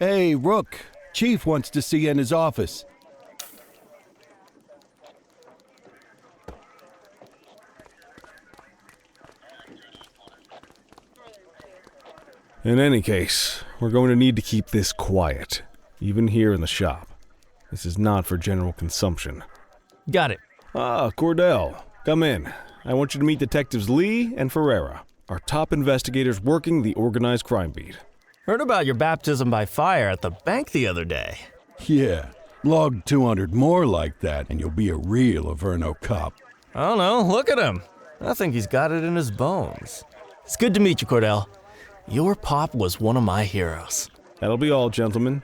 Hey, Rook. Chief wants to see you in his office. In any case, we're going to need to keep this quiet, even here in the shop. This is not for general consumption. Got it. Ah, Cordell, come in. I want you to meet Detectives Lee and Ferreira, our top investigators working the organized crime beat. Heard about your baptism by fire at the bank the other day. Yeah, log 200 more like that and you'll be a real Averno cop. I don't know, look at him. I think he's got it in his bones. It's good to meet you, Cordell. Your pop was one of my heroes. That'll be all, gentlemen.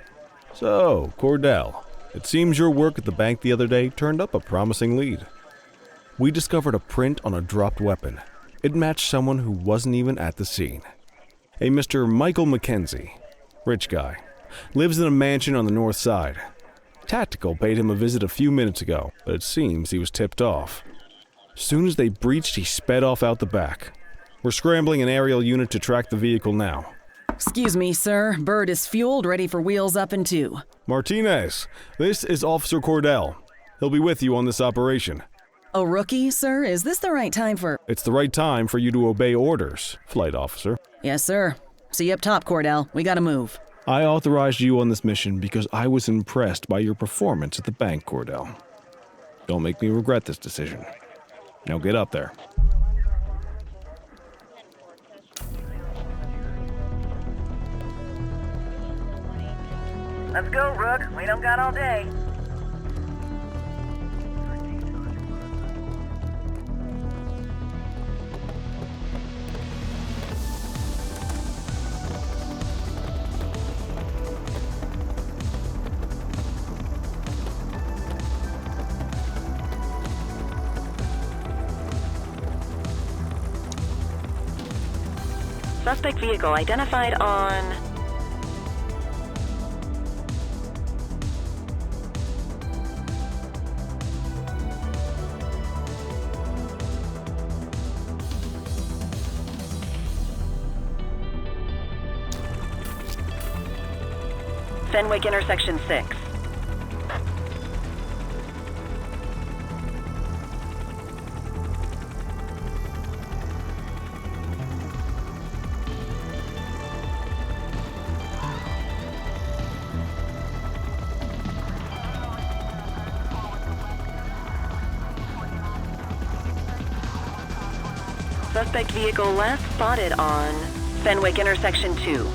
So, Cordell, it seems your work at the bank the other day turned up a promising lead. We discovered a print on a dropped weapon. It matched someone who wasn't even at the scene. A Mr. Michael McKenzie, rich guy, lives in a mansion on the north side. Tactical paid him a visit a few minutes ago, but it seems he was tipped off. Soon as they breached, he sped off out the back. We're scrambling an aerial unit to track the vehicle now. Excuse me, sir. Bird is fueled, ready for wheels up in 2. Martinez, this is Officer Cordell. He'll be with you on this operation. A rookie, sir? Is this the right time for... It's the right time for you to obey orders, Flight Officer. Yes, sir. See you up top, Cordell. We gotta move. I authorized you on this mission because I was impressed by your performance at the bank, Cordell. Don't make me regret this decision. Now get up there. Let's go, Rook. We don't got all day. Suspect vehicle identified on... Fenwick intersection 6. Suspect vehicle last spotted on Fenwick intersection 2.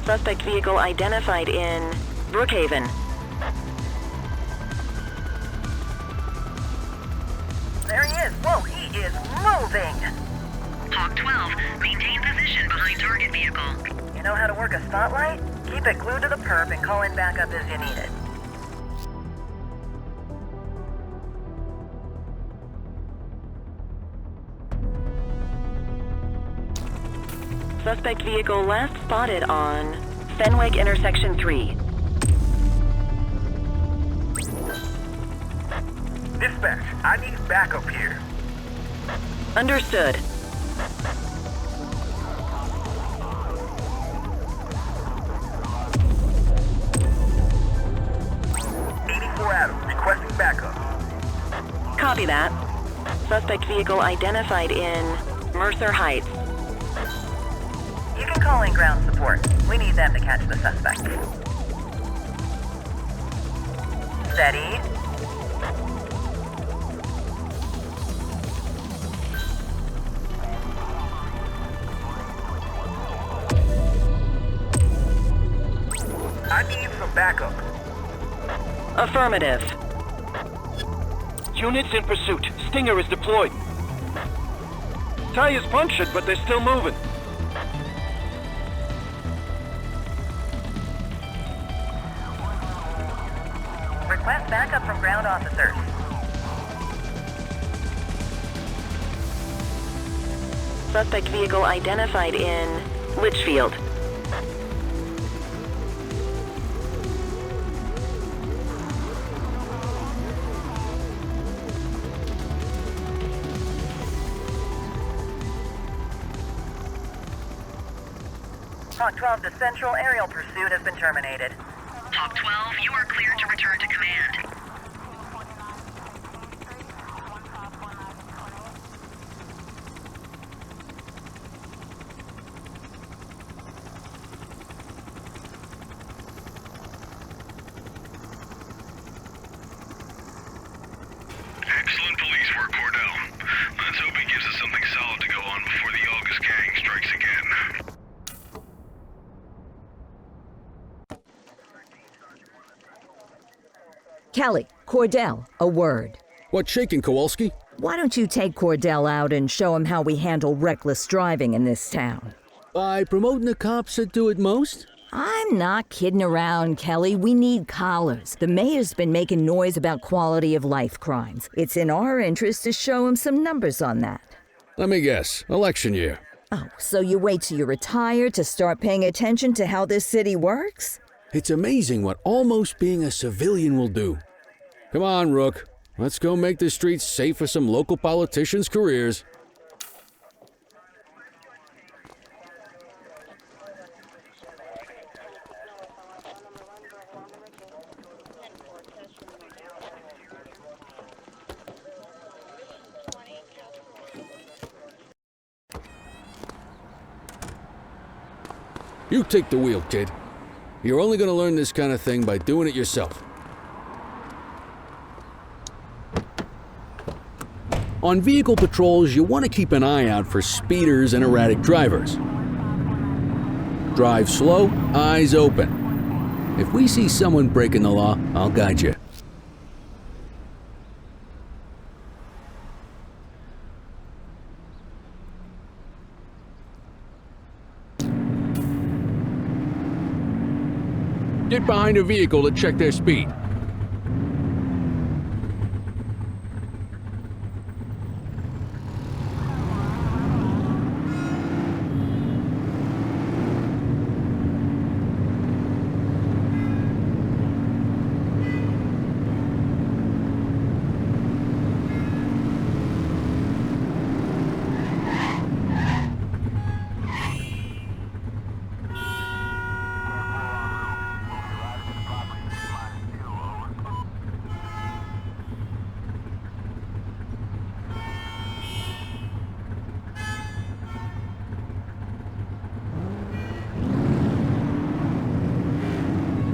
Suspect vehicle identified in Brookhaven. There he is. Whoa, he is moving. Hawk 12, maintain position behind target vehicle. You know how to work a spotlight? Keep it glued to the perp and call in backup as you need it. Suspect vehicle last spotted on Fenwick intersection 3. Dispatch, I need backup here. Understood. Adam, requesting backup. Copy that. Suspect vehicle identified in Mercer Heights. You can call in ground support. We need them to catch the suspect. Steady. I need some backup. Affirmative. Units in pursuit. Stinger is deployed. Tire's punctured, but they're still moving. Request backup from ground officers. Suspect vehicle identified in Litchfield. Hawk 12 to Central, aerial pursuit has been terminated. Hawk 12, you are cleared to return to command. Excellent police work, Cordell. Let's hope he gives us something solid to go on before the August gang strikes again. Kelly, Cordell, a word. What's shaking, Kowalski? Why don't you take Cordell out and show him how we handle reckless driving in this town? By promoting the cops that do it most? I'm not kidding around, Kelly. We need collars. The mayor's been making noise about quality of life crimes. It's in our interest to show him some numbers on that. Let me guess. Election year. Oh, so you wait till you retire to start paying attention to how this city works? It's amazing what almost being a civilian will do. Come on, Rook. Let's go make the streets safe for some local politicians' careers. You take the wheel, kid. You're only going to learn this kind of thing by doing it yourself. On vehicle patrols, you want to keep an eye out for speeders and erratic drivers. Drive slow, eyes open. If we see someone breaking the law, I'll guide you. Get behind a vehicle to check their speed.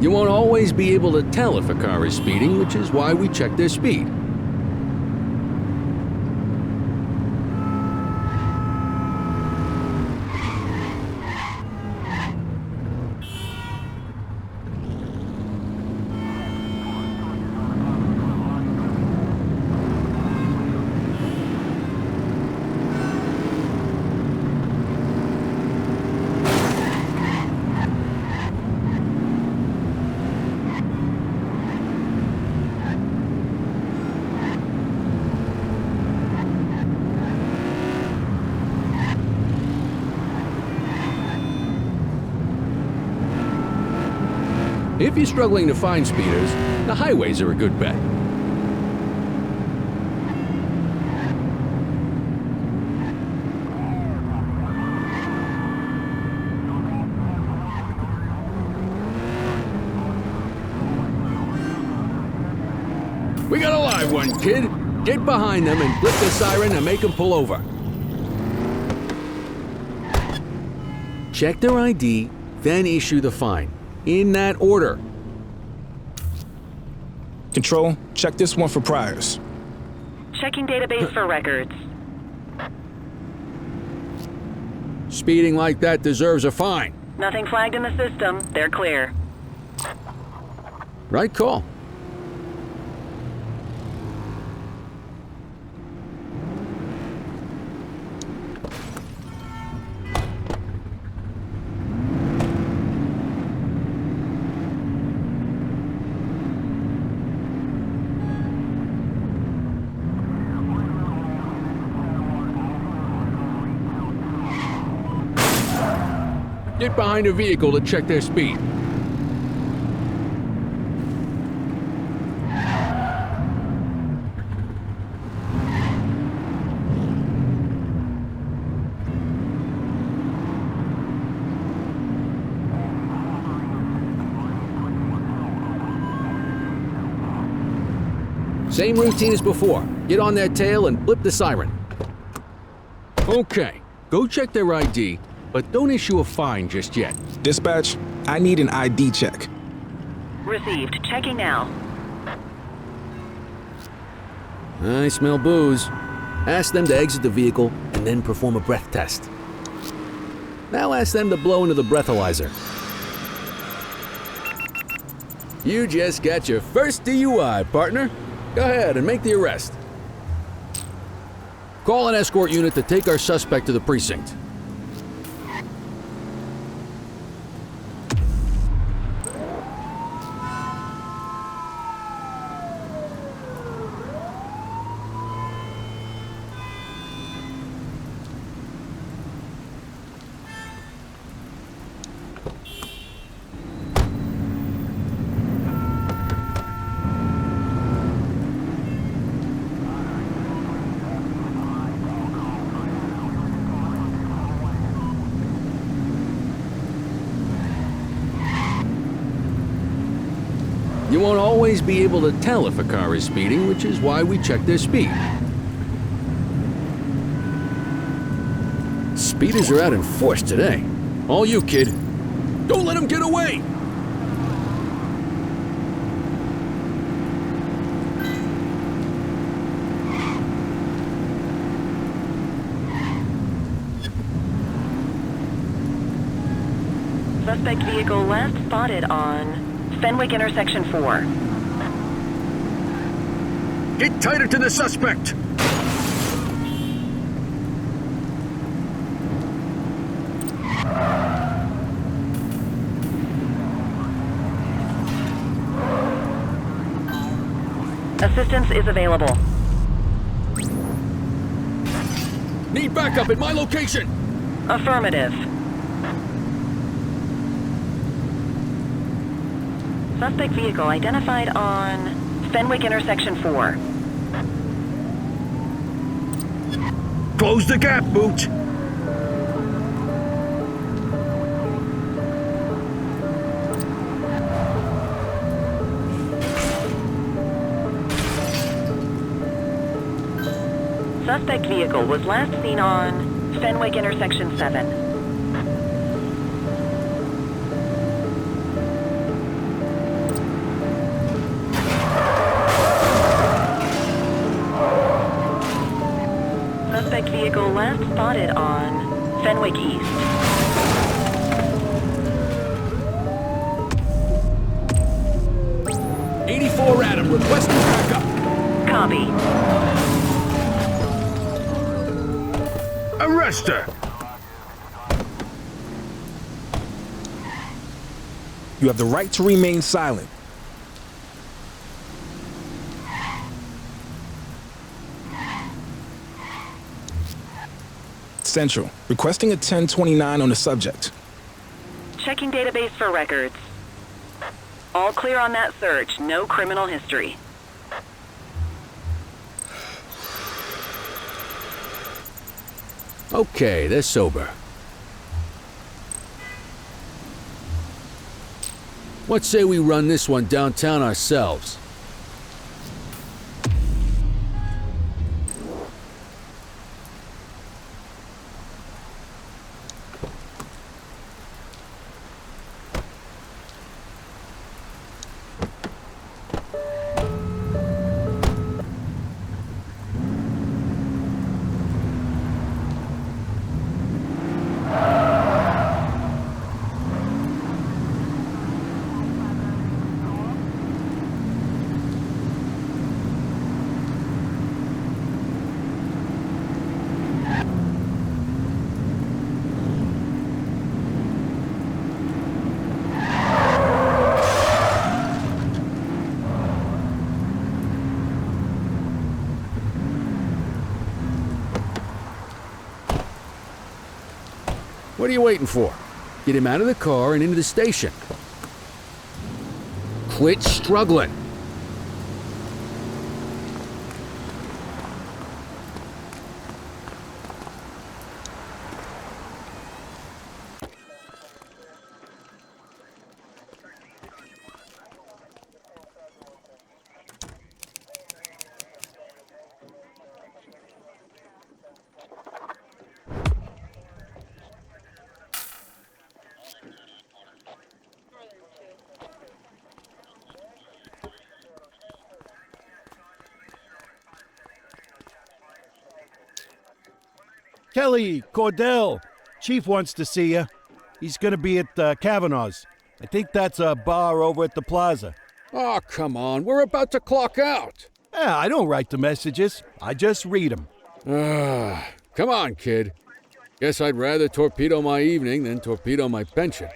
You won't always be able to tell if a car is speeding, which is why we check their speed. If you're struggling to find speeders, the highways are a good bet. We got a live one, kid. Get behind them and flip the siren and make them pull over. Check their ID, then issue the fine. In that order. Control, check this one for priors. Checking database for records. Speeding like that deserves a fine. Nothing flagged in the system. They're clear. Right call. Get behind a vehicle to check their speed. Same routine as before. Get on their tail and flip the siren. Okay, go check their ID, but don't issue a fine just yet. Dispatch, I need an ID check. Received. Checking now. I smell booze. Ask them to exit the vehicle and then perform a breath test. Now ask them to blow into the breathalyzer. You just got your first DUI, partner. Go ahead and make the arrest. Call an escort unit to take our suspect to the precinct. You won't always be able to tell if a car is speeding, which is why we check their speed. Speeders are out in force today. All you, kid. Don't let them get away! Suspect vehicle last spotted on Fenwick intersection 4. Get tighter to the suspect! Assistance is available. Need backup at my location! Affirmative. Suspect vehicle identified on Fenwick intersection 4. Close the gap, Boot! Suspect vehicle was last seen on Fenwick intersection 7. Suspect vehicle last spotted on Fenwick East. '84 Adam, requesting backup. Copy. Arrest her! You have the right to remain silent. Central, requesting a 1029 on the subject. Checking database for records. All clear on that search. No criminal history. Okay, they're sober. What say we run this one downtown ourselves? What are you waiting for? Get him out of the car and into the station. Quit struggling. Kelly, Cordell, Chief wants to see you. He's gonna be at Kavanaugh's. I think that's a bar over at the plaza. Oh, come on. We're about to clock out. Yeah, I don't write the messages. I just read them. Come on, kid. Guess I'd rather torpedo my evening than torpedo my pension.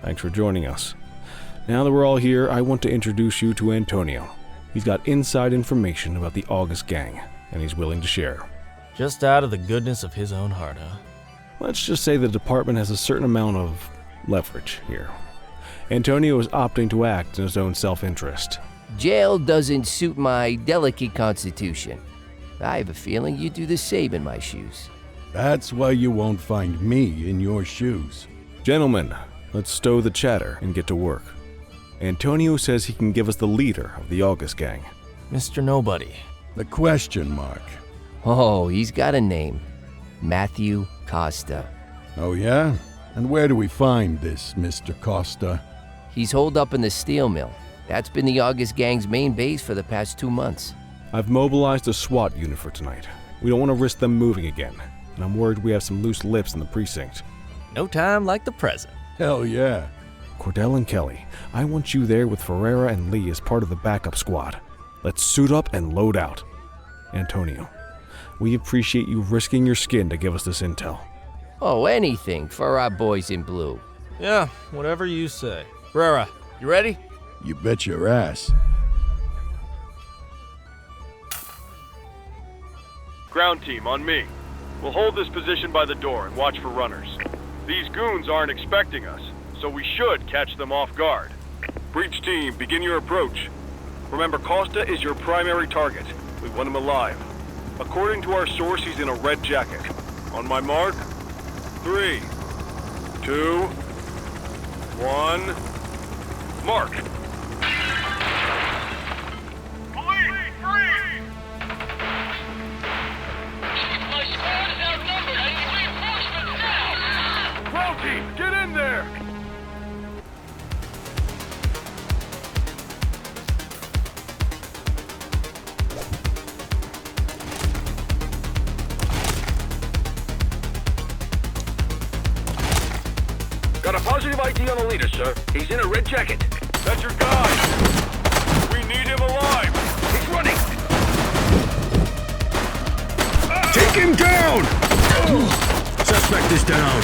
Thanks for joining us. Now that we're all here, I want to introduce you to Antonio. He's got inside information about the August gang, and he's willing to share. Just out of the goodness of his own heart, huh? Let's just say the department has a certain amount of leverage here. Antonio is opting to act in his own self-interest. Jail doesn't suit my delicate constitution. I have a feeling you'd do the same in my shoes. That's why you won't find me in your shoes. Gentlemen, let's stow the chatter and get to work. Antonio says he can give us the leader of the August gang. Mr. Nobody. The question mark. Oh, he's got a name. Matthew Costa. Oh yeah? And where do we find this Mr. Costa? He's holed up in the steel mill. That's been the August gang's main base for the past 2 months. I've mobilized a SWAT unit for tonight. We don't want to risk them moving again, and I'm worried we have some loose lips in the precinct. No time like the present. Hell yeah. Cordell and Kelly, I want you there with Ferreira and Lee as part of the backup squad. Let's suit up and load out. Antonio, we appreciate you risking your skin to give us this intel. Oh, anything for our boys in blue. Yeah, whatever you say. Ferreira, you ready? You bet your ass. Ground team, on me. We'll hold this position by the door and watch for runners. These goons aren't expecting us, so we should catch them off guard. Breach team, begin your approach. Remember, Costa is your primary target. We want him alive. According to our source, he's in a red jacket. On my mark, 3, 2, 1, mark! Police, freeze! My squad is outnumbered. I need reinforcements now! Ground team, get in there! Got a positive ID on the leader, sir. He's in a red jacket. That's your guy! We need him alive! He's running! Take him down! Suspect is down.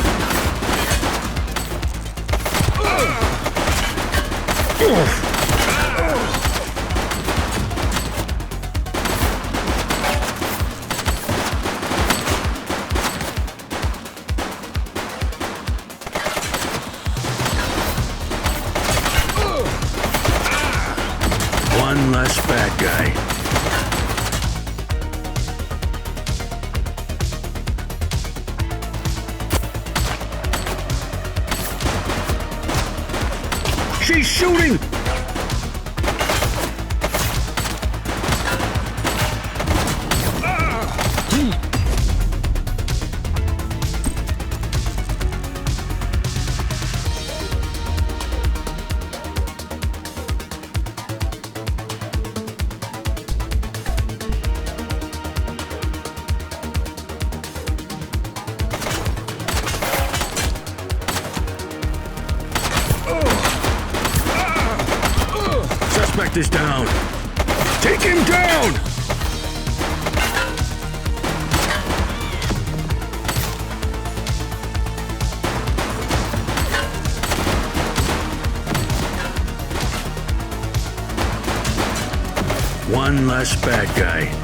One less bad guy. She's shooting! is down. Take him down! One less bad guy.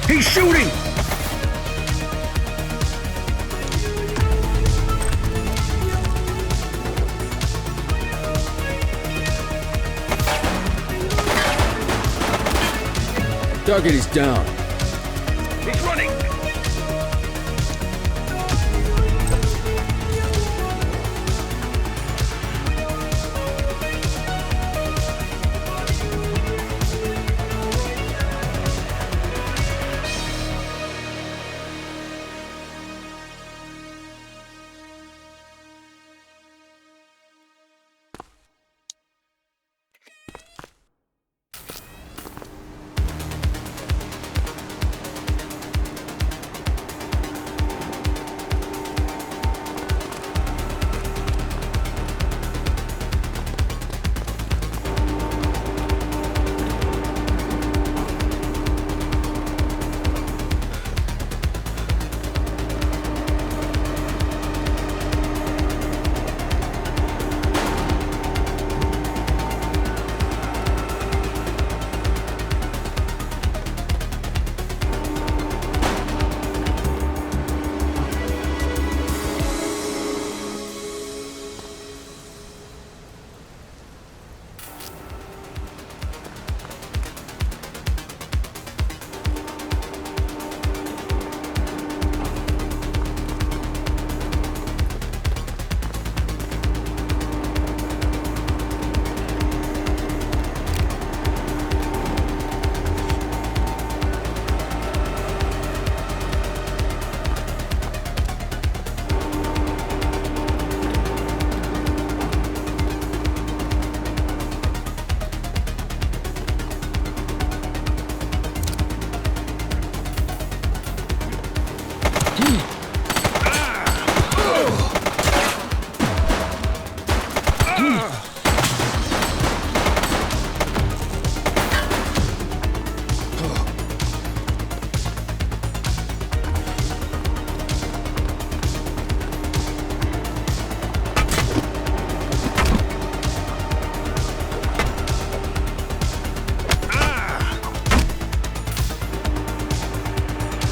He's shooting! Target is down. He's running!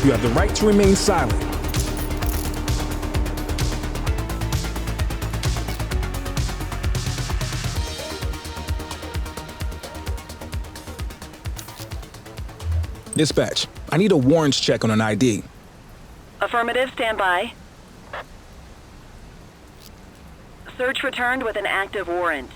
You have the right to remain silent. Dispatch, I need a warrants check on an ID. Affirmative, stand by. Search returned with an active warrant.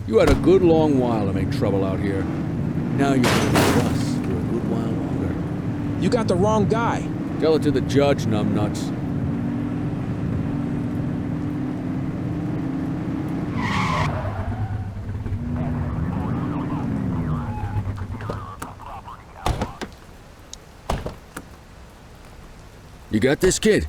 You had a good long while to make trouble out here. Now you're going to be with us for a good while longer. You got the wrong guy. Tell it to the judge, numbnuts. You got this, kid?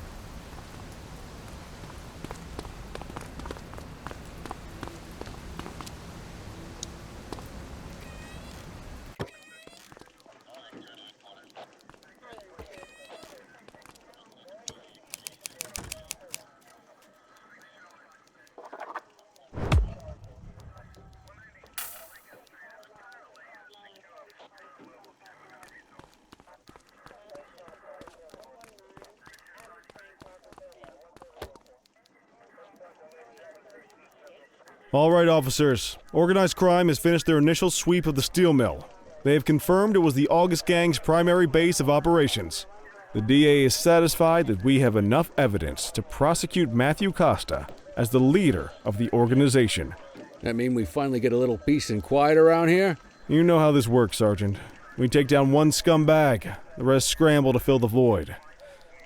All right, officers. Organized crime has finished their initial sweep of the steel mill. They have confirmed it was the August Gang's primary base of operations. The DA is satisfied that we have enough evidence to prosecute Matthew Costa as the leader of the organization. That mean we finally get a little peace and quiet around here? You know how this works, Sergeant. We take down one scumbag, the rest scramble to fill the void.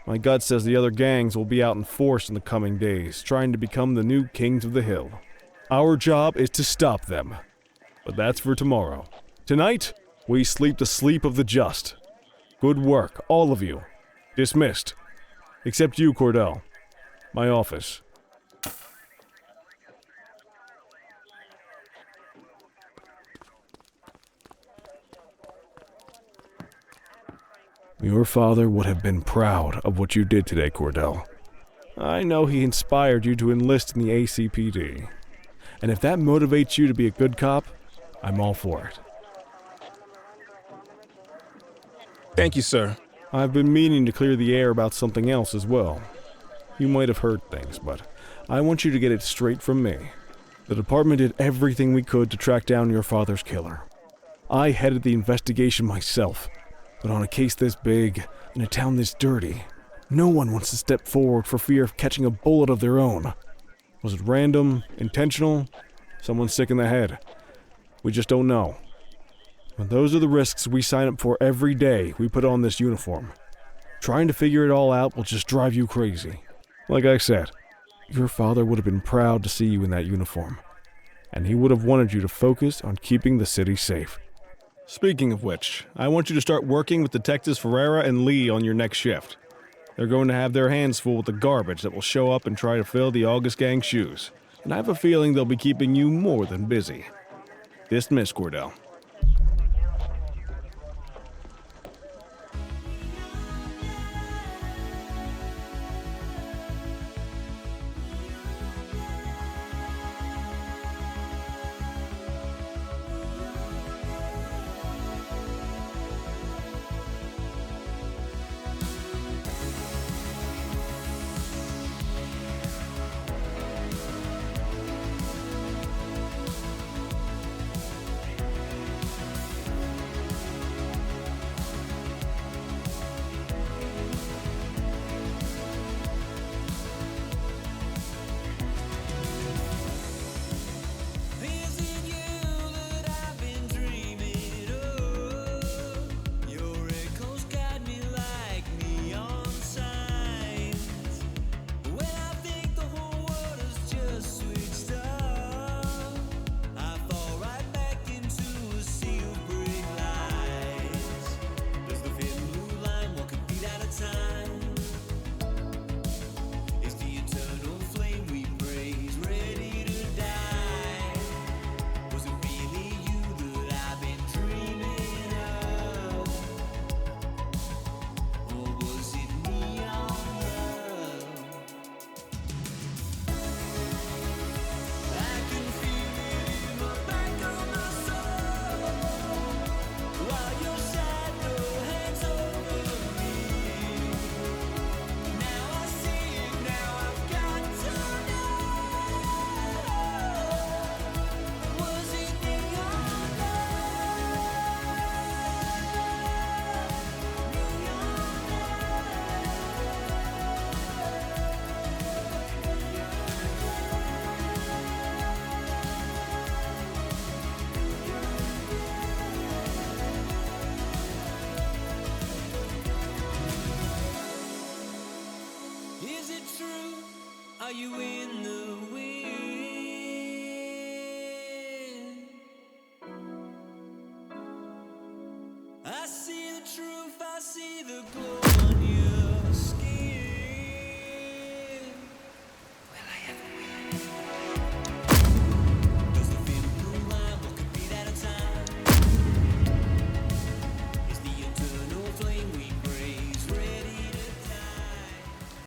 My gut says the other gangs will be out in force in the coming days, trying to become the new kings of the hill. Our job is to stop them. But that's for tomorrow. Tonight, we sleep the sleep of the just. Good work, all of you. Dismissed. Except you, Cordell. My office. Your father would have been proud of what you did today, Cordell. I know he inspired you to enlist in the ACPD. And if that motivates you to be a good cop, I'm all for it. Thank you, sir. I've been meaning to clear the air about something else as well. You might have heard things, but I want you to get it straight from me. The department did everything we could to track down your father's killer. I headed the investigation myself. But on a case this big, in a town this dirty, no one wants to step forward for fear of catching a bullet of their own. Was it random, intentional, someone sick in the head? We just don't know. But those are the risks we sign up for every day we put on this uniform. Trying to figure it all out will just drive you crazy. Like I said, your father would have been proud to see you in that uniform. And he would have wanted you to focus on keeping the city safe. Speaking of which, I want you to start working with Detectives Ferreira and Lee on your next shift. They're going to have their hands full with the garbage that will show up and try to fill the August Gang's shoes. And I have a feeling they'll be keeping you more than busy. Dismiss, Cordell. Are you in